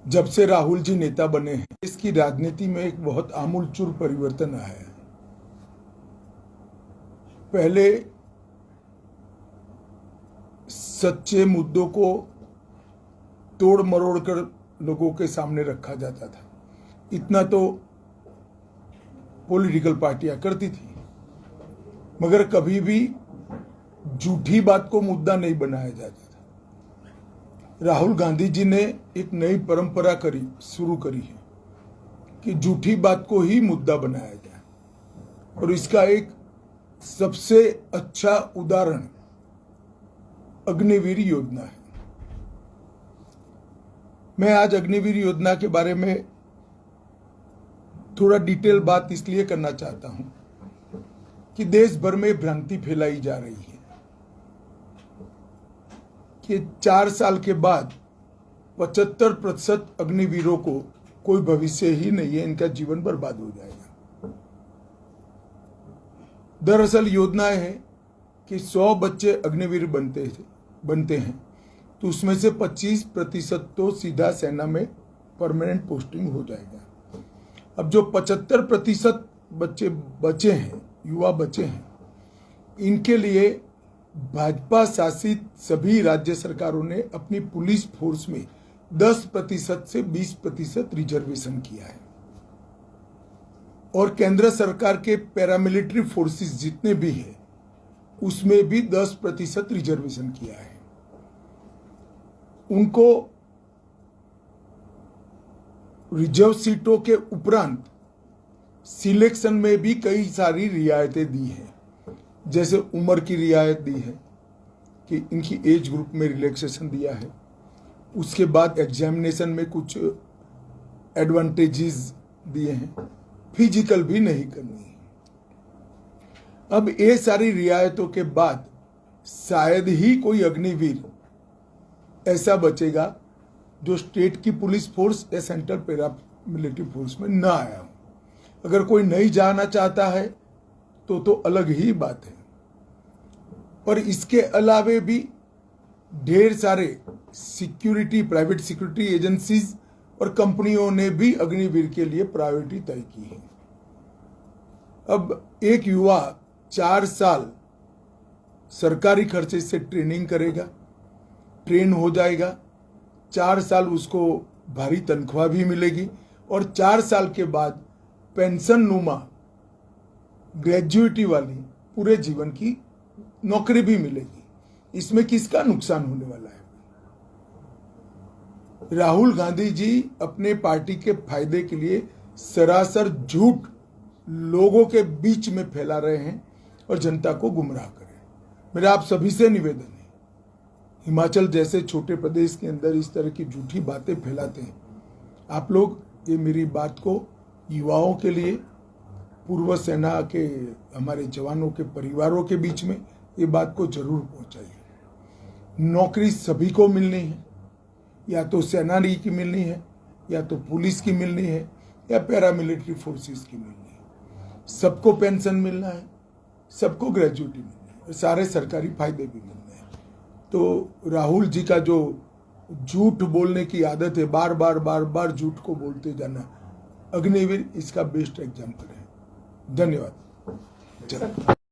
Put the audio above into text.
जब से राहुल जी नेता बने हैं, इसकी राजनीति में एक बहुत आमूलचूल परिवर्तन आया है। पहले सच्चे मुद्दों को तोड़ मरोड़ कर लोगों के सामने रखा जाता था। इतना तो पॉलिटिकल पार्टियां करती थी, मगर कभी भी झूठी बात को मुद्दा नहीं बनाया जाता था। राहुल गांधी जी ने एक नई परंपरा शुरू करी है कि झूठी बात को ही मुद्दा बनाया जाए, और इसका एक सबसे अच्छा उदाहरण अग्निवीर योजना है। मैं आज अग्निवीर योजना के बारे में थोड़ा डिटेल बात इसलिए करना चाहता हूं कि देश भर में भ्रांति फैलाई जा रही है कि 4 साल के बाद 75% अग्निवीरों को कोई भविष्य ही नहीं है, इनका जीवन बर्बाद हो जाएगा। दरअसल योजना है कि 100 बच्चे अग्निवीर बनते हैं तो उसमें से 25% तो सीधा सेना में परमानेंट पोस्टिंग हो जाएगा। अब जो 75% बच्चे बचे हैं, युवा बचे हैं, इनके लिए भाजपा शासित सभी राज्य सरकारों ने अपनी पुलिस फोर्स में 10% से 20% रिजर्वेशन किया है, और केंद्र सरकार के पैरामिलिट्री फोर्सेस जितने भी हैं उसमें भी 10% रिजर्वेशन किया है। उनको रिजर्व सीटों के उपरांत सिलेक्शन में भी कई सारी रियायतें दी हैं, जैसे उम्र की रियायत दी है कि इनकी एज ग्रुप में रिलैक्सेशन दिया है। उसके बाद एग्जामिनेशन में कुछ एडवांटेजेस दिए हैं, फिजिकल भी नहीं करनी है। अब ये सारी रियायतों के बाद शायद ही कोई अग्निवीर ऐसा बचेगा जो स्टेट की पुलिस फोर्स या सेंट्रल पैरामिलिट्री फोर्स में ना आया हो। अगर कोई नहीं जाना चाहता है तो अलग ही बात है। और इसके अलावे भी ढेर सारे प्राइवेट सिक्योरिटी एजेंसीज और कंपनियों ने भी अग्निवीर के लिए प्रायोरिटी तय की है। अब एक युवा 4 साल सरकारी खर्चे से ट्रेनिंग करेगा, ट्रेन हो जाएगा, 4 साल उसको भारी तनख्वाह भी मिलेगी, और 4 साल के बाद पेंशन नुमा ग्रेजुएटी वाली पूरे जीवन की नौकरी भी मिलेगी। इसमें किसका नुकसान होने वाला है? राहुल गांधी जी अपने पार्टी के फायदे के लिए सरासर झूठ लोगों के बीच में फैला रहे हैं और जनता को गुमराह कर रहे हैं। मेरा आप सभी से निवेदन है, हिमाचल जैसे छोटे प्रदेश के अंदर इस तरह की झूठी बातें फैलाते हैं, आप लोग ये मेरी बात को युवाओं के लिए, पूर्व सेना के हमारे जवानों के परिवारों के बीच में ये बात को जरूर पहुंचाइए। नौकरी सभी को मिलनी है, या तो सेनानी की मिलनी है, या तो पुलिस की मिलनी है, या पैरामिलिट्री फोर्सेस की मिलनी है। सबको पेंशन मिलना है, सबको ग्रेजुएटी मिलनी है, और सारे सरकारी फायदे भी मिलने हैं। तो राहुल जी का जो झूठ बोलने की आदत है, बार बार झूठ को बोलते जाना, अग्निवीर इसका बेस्ट एग्जाम्पल है। धन्यवाद।